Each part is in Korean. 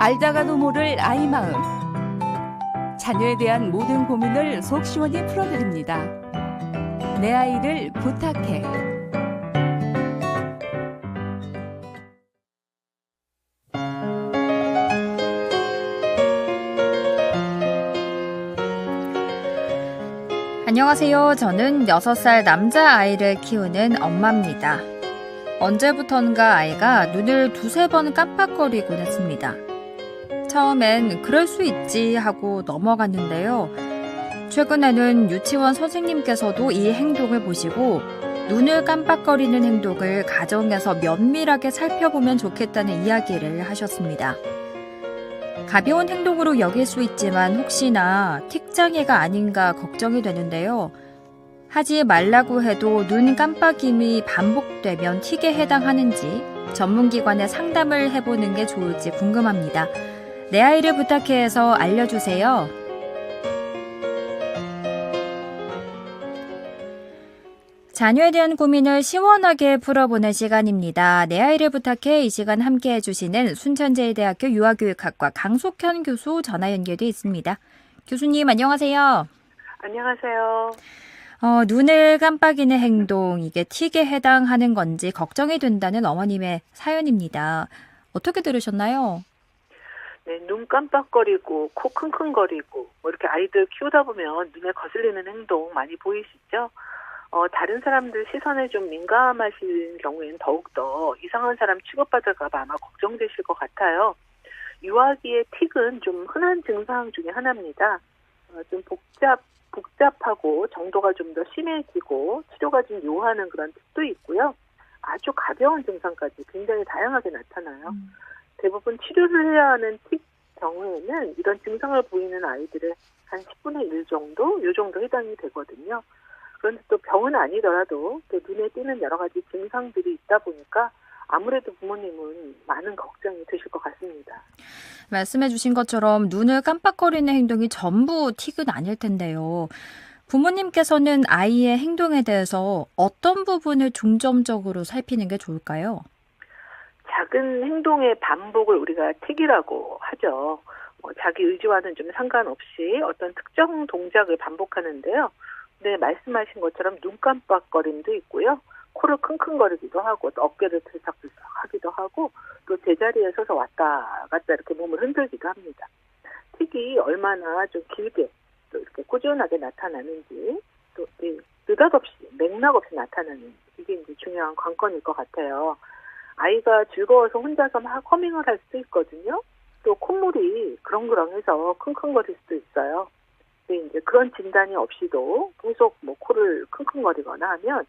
알다가도 모를 아이 마음. 자녀에 대한 모든 고민을 속 시원히 풀어드립니다. 내 아이를 부탁해. 안녕하세요. 저는 6살 남자아이를 키우는 엄마입니다. 언제부턴가 아이가 눈을 두세 번 깜빡거리곤 했습니다. 처음엔 그럴 수 있지 하고 넘어갔는데요. 최근에는 유치원 선생님께서도 이 행동을 보시고 눈을 깜빡거리는 행동을 가정에서 면밀하게 살펴보면 좋겠다는 이야기를 하셨습니다. 가벼운 행동으로 여길 수 있지만 혹시나 틱장애가 아닌가 걱정이 되는데요. 하지 말라고 해도 눈 깜빡임이 반복되면 틱에 해당하는지 전문기관에 상담을 해보는 게 좋을지 궁금합니다. 내 아이를 부탁해서 알려주세요. 자녀에 대한 고민을 시원하게 풀어보는 시간입니다. 내 아이를 부탁해 이 시간 함께 해주시는 순천제일대학교 유아교육학과 강숙현 교수 전화 연결돼 있습니다. 교수님 안녕하세요. 안녕하세요. 눈을 깜빡이는 행동, 이게 틱에 해당하는 건지 걱정이 된다는 어머님의 사연입니다. 어떻게 들으셨나요? 네, 눈 깜빡거리고 코 킁킁거리고 이렇게 아이들 키우다 보면 눈에 거슬리는 행동 많이 보이시죠? 다른 사람들 시선에 좀 민감하신 경우에는 더욱더 이상한 사람 취급받을까 봐 아마 걱정되실 것 같아요. 유아기의 틱은 좀 흔한 증상 중에 하나입니다. 좀 복잡하고 정도가 좀 더 심해지고 치료가 좀 요하는 그런 틱도 있고요. 아주 가벼운 증상까지 굉장히 다양하게 나타나요. 대부분 치료를 해야 하는 틱 경우에는 이런 증상을 보이는 아이들의 한 10분의 1 정도, 이 정도 해당이 되거든요. 그런데 또 병은 아니더라도 또 눈에 띄는 여러 가지 증상들이 있다 보니까 아무래도 부모님은 많은 걱정이 되실 것 같습니다. 말씀해 주신 것처럼 눈을 깜빡거리는 행동이 전부 틱은 아닐 텐데요. 부모님께서는 아이의 행동에 대해서 어떤 부분을 중점적으로 살피는 게 좋을까요? 작은 행동의 반복을 우리가 틱이라고 하죠. 자기 의지와는 좀 상관없이 어떤 특정 동작을 반복하는데요. 네, 말씀하신 것처럼 눈 깜빡거림도 있고요. 코를 킁킁거리기도 하고 또 어깨를 들썩들썩 하기도 하고 또 제자리에 서서 왔다 갔다 이렇게 몸을 흔들기도 합니다. 틱이 얼마나 좀 길게 또 이렇게 꾸준하게 나타나는지 또 느닷없이 맥락 없이 나타나는지 이게 이제 중요한 관건일 것 같아요. 아이가 즐거워서 혼자서 막 허밍을 할 수도 있거든요. 또 콧물이 그렁그렁해서 킁킁거릴 수도 있어요. 근데 이제 그런 진단이 없이도 계속 코를 킁킁거리거나 하면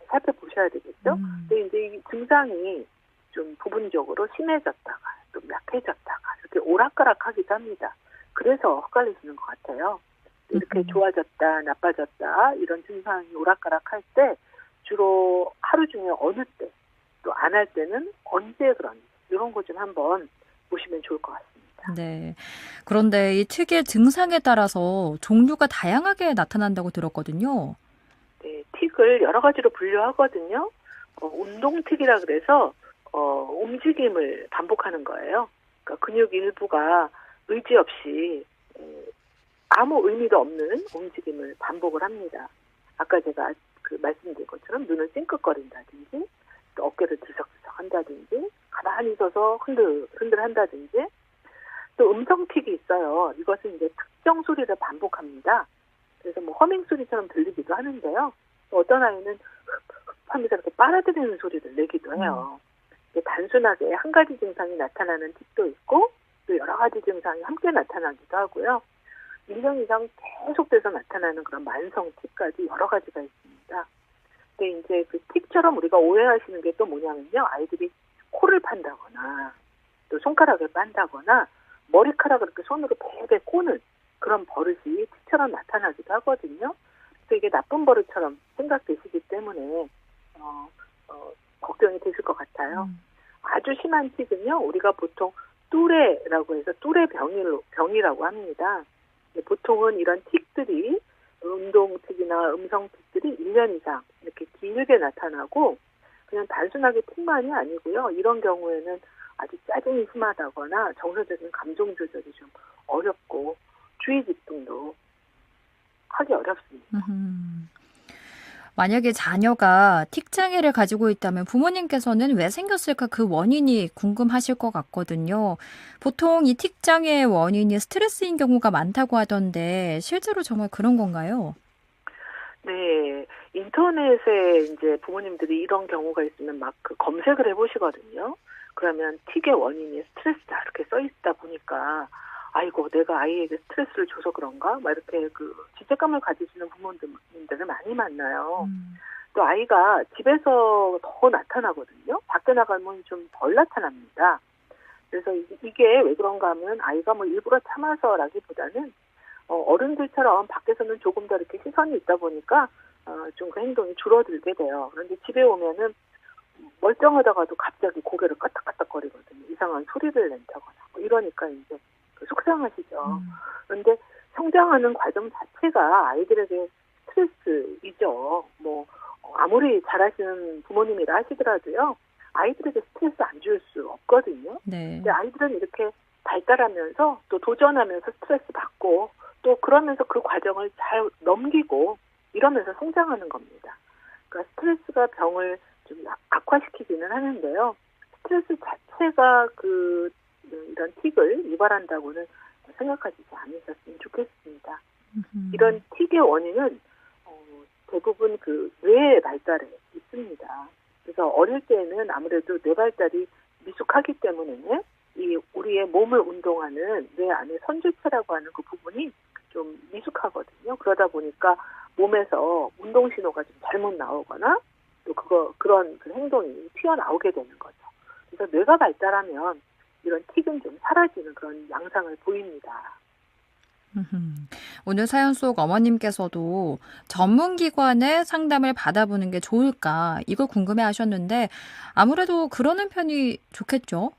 살펴보셔야 되겠죠. 근데 이제 이 증상이 좀 부분적으로 심해졌다가 좀 약해졌다가 이렇게 오락가락하기도 합니다. 그래서 헷갈리시는 것 같아요. 이렇게 좋아졌다, 나빠졌다 이런 증상이 오락가락할 때 주로 하루 중에 어느 때 또 안 할 때는 언제 그런지 이런 거 좀 한번 보시면 좋을 것 같습니다. 네. 그런데 이 틱의 증상에 따라서 종류가 다양하게 나타난다고 들었거든요. 네, 틱을 여러 가지로 분류하거든요. 운동틱이라 그래서 움직임을 반복하는 거예요. 그러니까 근육 일부가 의지 없이 아무 의미도 없는 움직임을 반복을 합니다. 아까 제가 말씀드린 것처럼 눈을 찡긋거린다든지 또 어깨를 들썩들썩 한다든지 가만히 서서 흔들 한다든지 또 음성틱이 있어요. 이것은 이제 특정 소리를 반복합니다. 그래서 허밍 소리처럼 들리기도 하는데요. 또 어떤 아이는 흡흡 하면서 이렇게 빨아들이는 소리를 내기도 해요. 단순하게 한 가지 증상이 나타나는 틱도 있고 또 여러 가지 증상이 함께 나타나기도 하고요. 1년 이상 계속돼서 나타나는 그런 만성 틱까지 여러 가지가 있습니다. 근데 이제 그 틱처럼 우리가 오해하시는 게 또 뭐냐면요. 아이들이 코를 판다거나 또 손가락을 빤다거나 머리카락을 이렇게 손으로 베베 꼬는 그런 버릇이 틱처럼 나타나기도 하거든요. 그래서 이게 나쁜 버릇처럼 생각되시기 때문에 걱정이 되실 것 같아요. 아주 심한 틱은요. 우리가 보통 뚜레라고 해서 뚜레 병이라고 합니다. 보통은 이런 틱들이 운동틱이나 음성틱들이 1년 이상 이렇게 길게 나타나고 그냥 단순하게 틱만이 아니고요. 이런 경우에는 아주 짜증이 심하다거나 정서적인 감정 조절이 좀 어렵고 주의 집중도 하기 어렵습니다. 음. 만약에 자녀가 틱 장애를 가지고 있다면 부모님께서는 왜 생겼을까 그 원인이 궁금하실 것 같거든요. 보통 이 틱 장애의 원인이 스트레스인 경우가 많다고 하던데 실제로 정말 그런 건가요? 네, 인터넷에 이제 부모님들이 이런 경우가 있으면 막 그 검색을 해보시거든요. 그러면 틱의 원인이 스트레스다 이렇게 써 있다 보니까 아이고 내가 아이에게 스트레스를 줘서 그런가? 막 이렇게 그 죄책감을 가지시는 부모님들을 많이 만나요. 음. 또 아이가 집에서 더 나타나거든요. 밖에 나가면 좀 덜 나타납니다. 그래서 이게 왜 그런가 하면 아이가 뭐 일부러 참아서라기보다는 어른들처럼 밖에서는 조금 더 이렇게 시선이 있다 보니까 좀 그 행동이 줄어들게 돼요. 그런데 집에 오면은 멀쩡하다가도 갑자기 고개를 까딱까딱거리거든요. 이상한 소리를 낸다거나 뭐 이러니까 이제 속상하시죠. 그런데 성장하는 과정 자체가 아이들에게 스트레스이죠. 뭐 아무리 잘하시는 부모님이라 하시더라도요. 아이들에게 스트레스 안 줄 수 없거든요. 네. 근데 아이들은 이렇게 발달하면서 또 도전하면서 스트레스 받고 또 그러면서 그 과정을 잘 넘기고 이러면서 성장하는 겁니다. 그러니까 스트레스가 병을 좀 악화시키기는 하는데요. 스트레스 자체가 이런 틱을 유발한다고는 생각하시지 않으셨으면 좋겠습니다. 이런 틱의 원인은 대부분 그 뇌의 발달에 있습니다. 그래서 어릴 때는 아무래도 뇌 발달이 미숙하기 때문에 이 우리의 몸을 운동하는 뇌 안에 선주체라고 하는 그 부분이 좀 미숙하거든요. 그러다 보니까 몸에서 운동 신호가 좀 잘못 나오거나 또 그런 그 행동이 튀어나오게 되는 거죠. 그래서 뇌가 발달하면 이런 틱은 좀 사라지는 그런 양상을 보입니다. 오늘 사연 속 어머님께서도 전문기관의 상담을 받아보는 게 좋을까 이걸 궁금해 하셨는데 아무래도 그러는 편이 좋겠죠?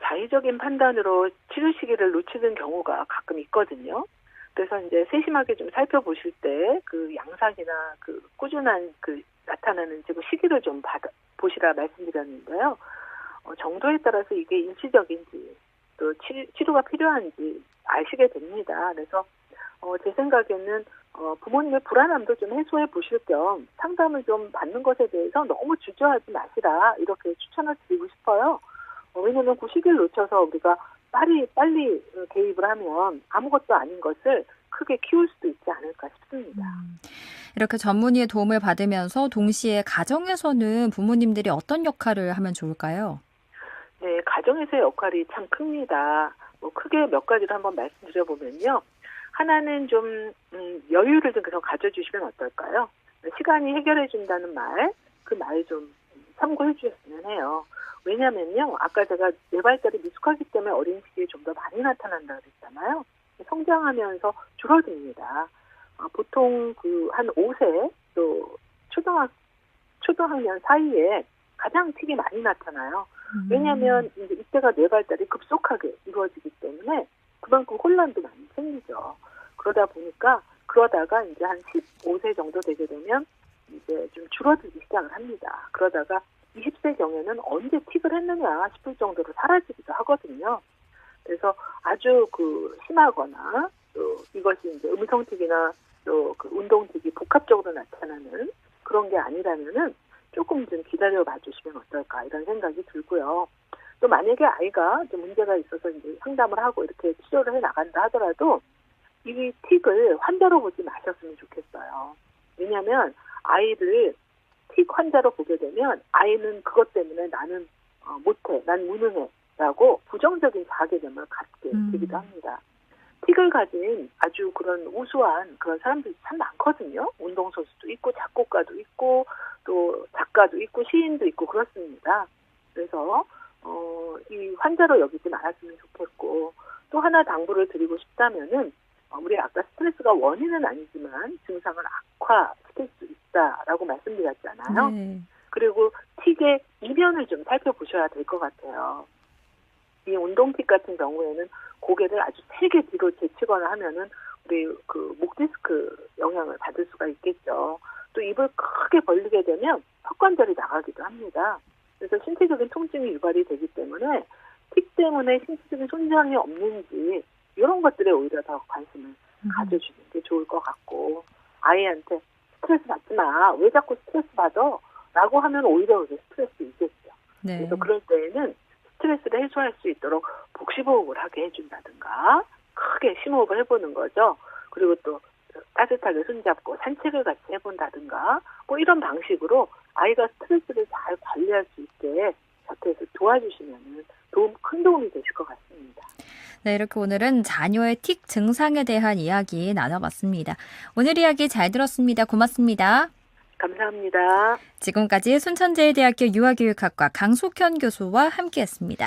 자의적인 판단으로 치료 시기를 놓치는 경우가 가끔 있거든요. 그래서 이제 세심하게 좀 살펴보실 때 그 양상이나 그 꾸준한 그 나타나는 그 시기를 좀 보시라 말씀드렸는데요. 정도에 따라서 이게 일시적인지 또 치료가 필요한지 아시게 됩니다. 그래서 제 생각에는 부모님의 불안함도 좀 해소해 보실 겸 상담을 좀 받는 것에 대해서 너무 주저하지 마시라 이렇게 추천을 드리고 싶어요. 왜냐하면 그 시기를 놓쳐서 우리가 빨리 개입을 하면 아무것도 아닌 것을 크게 키울 수도 있지 않을까 싶습니다. 이렇게 전문의의 도움을 받으면서 동시에 가정에서는 부모님들이 어떤 역할을 하면 좋을까요? 네, 가정에서의 역할이 참 큽니다. 뭐 크게 몇 가지를 한번 말씀드려보면요. 하나는 좀 여유를 좀 계속 가져주시면 어떨까요? 시간이 해결해준다는 말, 그 말 좀 참고해 주셨으면 해요. 왜냐면요, 아까 제가 뇌 발달이 미숙하기 때문에 어린 시기에 좀 더 많이 나타난다고 그랬잖아요. 성장하면서 줄어듭니다. 보통 한 5세 또 초등학년 사이에 가장 틱이 많이 나타나요. 왜냐하면 이제 이때가 뇌 발달이 급속하게 이루어지기 때문에 그만큼 혼란도 많이 생기죠. 그러다가 이제 한 15세 정도 되게 되면 이제 좀 줄어들기 시작을 합니다. 그러다가 20세 경에는 언제 틱을 했느냐 싶을 정도로 사라지기도 하거든요. 그래서 아주 심하거나 또 이것이 이제 음성틱이나 또 그 운동틱이 복합적으로 나타나는 그런 게 아니라면은 조금 좀 기다려 봐주시면 어떨까 이런 생각이 들고요. 또 만약에 아이가 좀 문제가 있어서 이제 상담을 하고 이렇게 치료를 해 나간다 하더라도 이 틱을 환자로 보지 마셨으면 좋겠어요. 왜냐하면 아이를 틱 환자로 보게 되면 아이는 그것 때문에 나는 못해, 난 무능해라고 부정적인 자아개념을 갖게 되기도 합니다. 틱을 가진 아주 그런 우수한 그런 사람들이 참 많거든요. 운동선수도 있고 작곡가도 있고 또 작가도 있고 시인도 있고 그렇습니다. 그래서 이 환자로 여기지 말았으면 좋겠고 또 하나 당부를 드리고 싶다면은 우리 아까 스트레스가 원인은 아니지만 증상을 악화시킬 수 있다라고 말씀드렸잖아요. 네. 그리고 틱의 이면을 좀 살펴보셔야 될 것 같아요. 이 운동틱 같은 경우에는 고개를 아주 세게 뒤로 제치거나 하면은 우리 목 디스크 영향을 받을 수가 있겠죠. 또 입을 크게 벌리게 되면 턱관절이 나가기도 합니다. 그래서 통해서 신체적인 통증이 유발이 되기 때문에 틱 때문에 신체적인 손상이 없는지 이런 것들에 오히려 더 관심을 가져주는 게 좋을 것 같고, 아이한테 스트레스 받지 마. 왜 자꾸 스트레스 받아? 라고 하면 오히려 그게 스트레스이겠죠. 네. 그래서 그럴 때에는 스트레스를 해소할 수 있도록 복식호흡을 하게 해준다든가, 크게 심호흡을 해보는 거죠. 그리고 또 따뜻하게 손잡고 산책을 같이 해본다든가, 뭐 이런 방식으로 아이가 스트레스를 잘 관리할 수 있게 곁에서 도와주시면 큰 도움이 되실 것 같습니다. 네, 이렇게 오늘은 자녀의 틱 증상에 대한 이야기 나눠봤습니다. 오늘 이야기 잘 들었습니다. 고맙습니다. 감사합니다. 지금까지 순천제일대학교 유아교육학과 강숙현 교수와 함께했습니다.